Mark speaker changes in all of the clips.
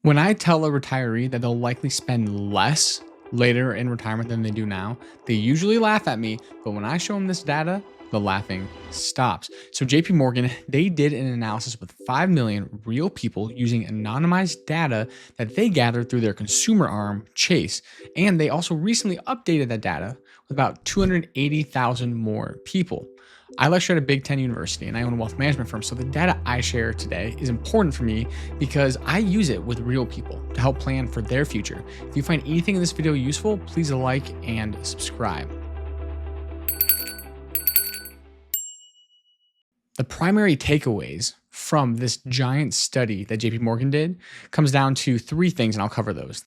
Speaker 1: When I tell a retiree that they'll likely spend less later in retirement than they do now, they usually laugh at me, but when I show them this data, the laughing stops. So JP Morgan, they did an analysis with 5 million real people using anonymized data that they gathered through their consumer arm, Chase. And they also recently updated that data with about 280,000 more people. I lecture at a Big Ten university and I own a wealth management firm, so the data I share today is important for me because I use it with real people to help plan for their future. If you find anything in this video useful, please like and subscribe. The primary takeaways from this giant study that JP Morgan did comes down to three things, and I'll cover those: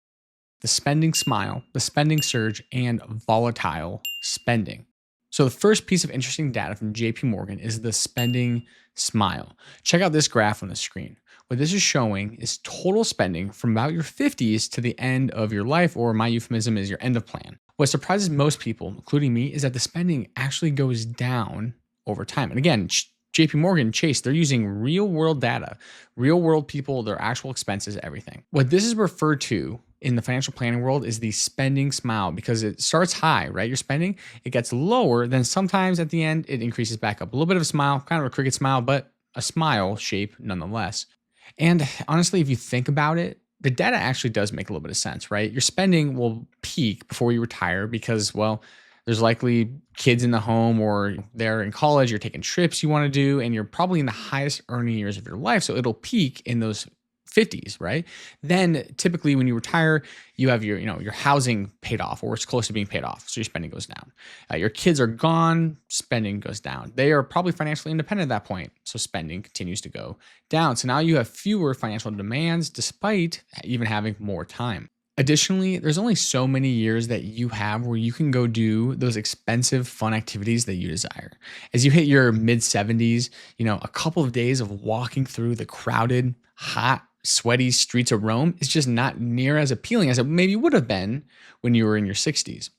Speaker 1: the spending smile, the spending surge, and volatile spending. So the first piece of interesting data from JP Morgan is the spending smile. Check out this graph on the screen. What this is showing is total spending from about your 50s to the end of your life, or my euphemism is your end of plan. What surprises most people, including me, is that the spending actually goes down over time. And again, JP Morgan, Chase, they're using real world data, real world people, their actual expenses, everything. What this is referred to in the financial planning world is the spending smile, because it starts high, right? You're spending, it gets lower, then sometimes at the end, it increases back up. A little bit of a smile, kind of a cricket smile, but a smile shape nonetheless. And honestly, if you think about it, the data actually does make a little bit of sense, right? Your spending will peak before you retire because, well, there's likely kids in the home, or they're in college, you're taking trips you want to do, and you're probably in the highest earning years of your life. So it'll peak in those 50s, right? Then typically when you retire, you have your housing paid off, or it's close to being paid off. So your spending goes down. Your kids are gone, spending goes down. They are probably financially independent at that point. So spending continues to go down. So now you have fewer financial demands despite even having more time. Additionally, there's only so many years that you have where you can go do those expensive, fun activities that you desire. As you hit your mid 70s, a couple of days of walking through the crowded, hot, sweaty streets of Rome is just not near as appealing as it maybe would have been when you were in your 60s.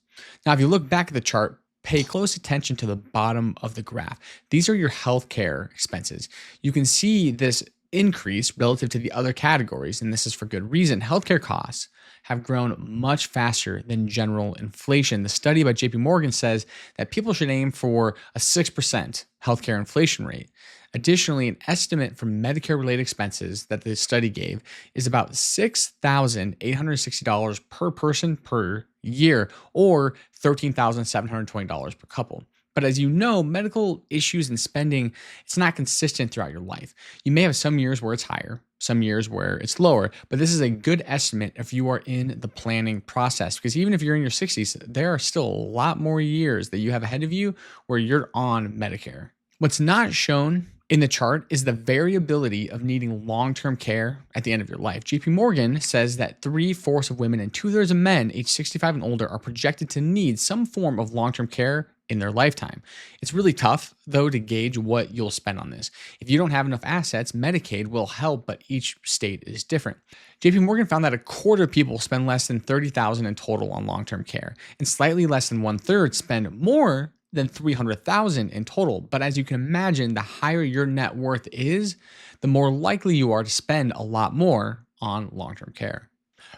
Speaker 1: Now, if you look back at the chart, pay close attention to the bottom of the graph. These are your healthcare expenses. You can see this increase relative to the other categories, and this is for good reason. Healthcare costs have grown much faster than general inflation. The study by JP Morgan says that people should aim for a 6% healthcare inflation rate. Additionally, an estimate for Medicare-related expenses that the study gave is about $6,860 per person per year, or $13,720 per couple. But as you know, medical issues and spending, it's not consistent throughout your life. You may have some years where it's higher, some years where it's lower, but this is a good estimate if you are in the planning process, because even if you're in your 60s, there are still a lot more years that you have ahead of you where you're on Medicare. What's not shown in the chart is the variability of needing long-term care at the end of your life. JP Morgan says that 3/4 of women and 2/3 of men aged 65 and older are projected to need some form of long-term care in their lifetime. It's really tough, though, to gauge what you'll spend on this. If you don't have enough assets, Medicaid will help, but each state is different. JP Morgan found that a quarter of people spend less than $30,000 in total on long-term care, and slightly less than 1/3 spend more than $300,000 in total. But as you can imagine, the higher your net worth is, the more likely you are to spend a lot more on long-term care.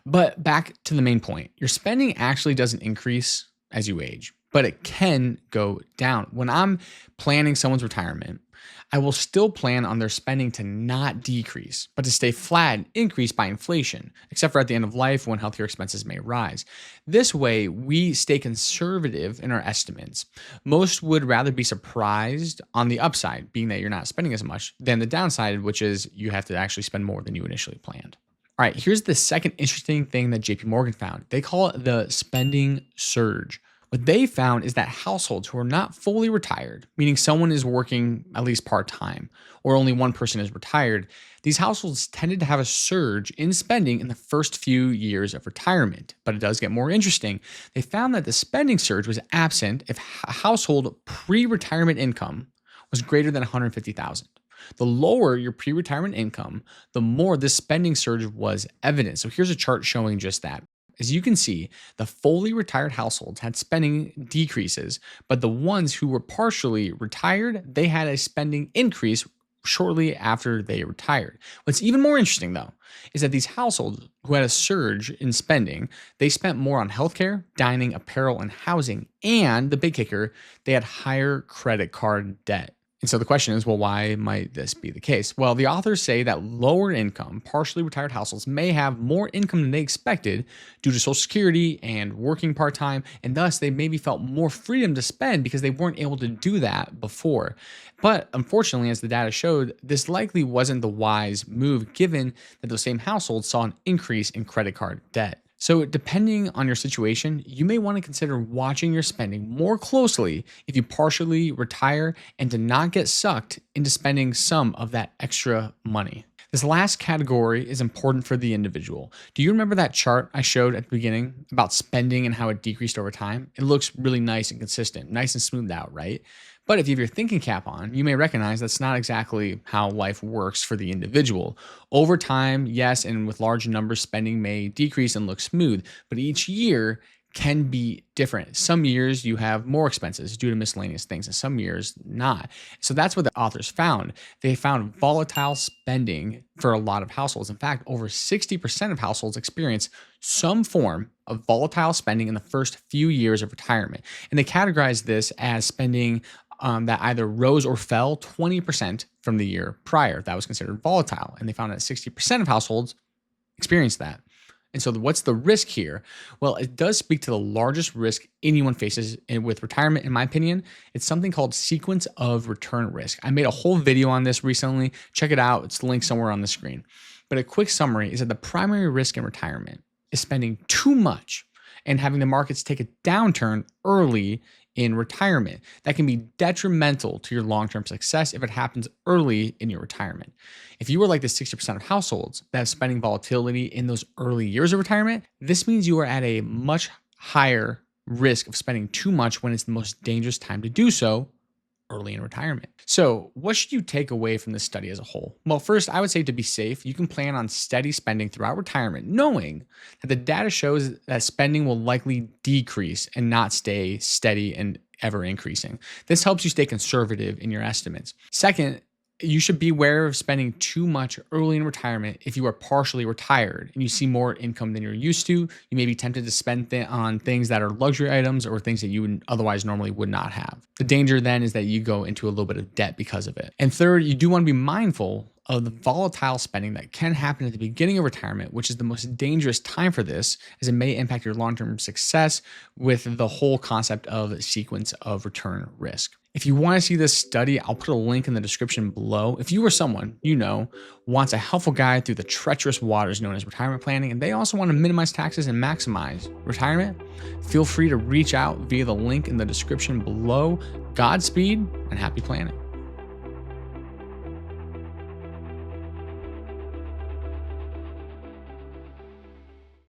Speaker 1: But back to the main point, your spending actually doesn't increase as you age, but it can go down. When I'm planning someone's retirement, I will still plan on their spending to not decrease, but to stay flat and increase by inflation, except for at the end of life when healthcare expenses may rise. This way, we stay conservative in our estimates. Most would rather be surprised on the upside, being that you're not spending as much, than the downside, which is you have to actually spend more than you initially planned. All right, here's the second interesting thing that JP Morgan found. They call it the spending surge. What they found is that households who are not fully retired, meaning someone is working at least part-time, or only one person is retired, these households tended to have a surge in spending in the first few years of retirement. But it does get more interesting. They found that the spending surge was absent if a household pre-retirement income was greater than $150,000. The lower your pre-retirement income, the more this spending surge was evident. So here's a chart showing just that. As you can see, the fully retired households had spending decreases, but the ones who were partially retired, they had a spending increase shortly after they retired. What's even more interesting, though, is that these households who had a surge in spending, they spent more on healthcare, dining, apparel, and housing. And the big kicker, they had higher credit card debt. And so the question is, well, why might this be the case? Well, the authors say that lower income, partially retired households may have more income than they expected due to Social Security and working part time, and thus they maybe felt more freedom to spend because they weren't able to do that before. But unfortunately, as the data showed, this likely wasn't the wise move given that those same households saw an increase in credit card debt. So, depending on your situation, you may want to consider watching your spending more closely if you partially retire and to not get sucked into spending some of that extra money. This last category is important for the individual. Do you remember that chart I showed at the beginning about spending and how it decreased over time? It looks really nice and consistent, nice and smoothed out, right? But if you have your thinking cap on, you may recognize that's not exactly how life works for the individual. Over time, yes, and with large numbers, spending may decrease and look smooth, but each year can be different. Some years you have more expenses due to miscellaneous things, and some years not. So that's what the authors found. They found volatile spending for a lot of households. In fact, over 60% of households experience some form of volatile spending in the first few years of retirement. And they categorize this as spending that either rose or fell 20% from the year prior. That was considered volatile. And they found that 60% of households experienced that. And so what's the risk here? Well, it does speak to the largest risk anyone faces with retirement, in my opinion. It's something called sequence of return risk. I made a whole video on this recently. Check it out. It's linked somewhere on the screen. But a quick summary is that the primary risk in retirement is spending too much and having the markets take a downturn early in retirement. That can be detrimental to your long-term success if it happens early in your retirement. If you are like the 60% of households that have spending volatility in those early years of retirement, this means you are at a much higher risk of spending too much when it's the most dangerous time to do so, early in retirement. So what should you take away from this study as a whole? Well, first, I would say to be safe, you can plan on steady spending throughout retirement, knowing that the data shows that spending will likely decrease and not stay steady and ever increasing. This helps you stay conservative in your estimates. Second, you should be aware of spending too much early in retirement if you are partially retired and you see more income than you're used to. You may be tempted to spend on things that are luxury items or things that you would otherwise normally would not have. The danger then is that you go into a little bit of debt because of it. And third, you do want to be mindful of the volatile spending that can happen at the beginning of retirement, which is the most dangerous time for this, as it may impact your long-term success with the whole concept of sequence of return risk. If you want to see this study, I'll put a link in the description below. If you or someone you know wants a helpful guide through the treacherous waters known as retirement planning, and they also want to minimize taxes and maximize retirement, feel free to reach out via the link in the description below. Godspeed and happy planning.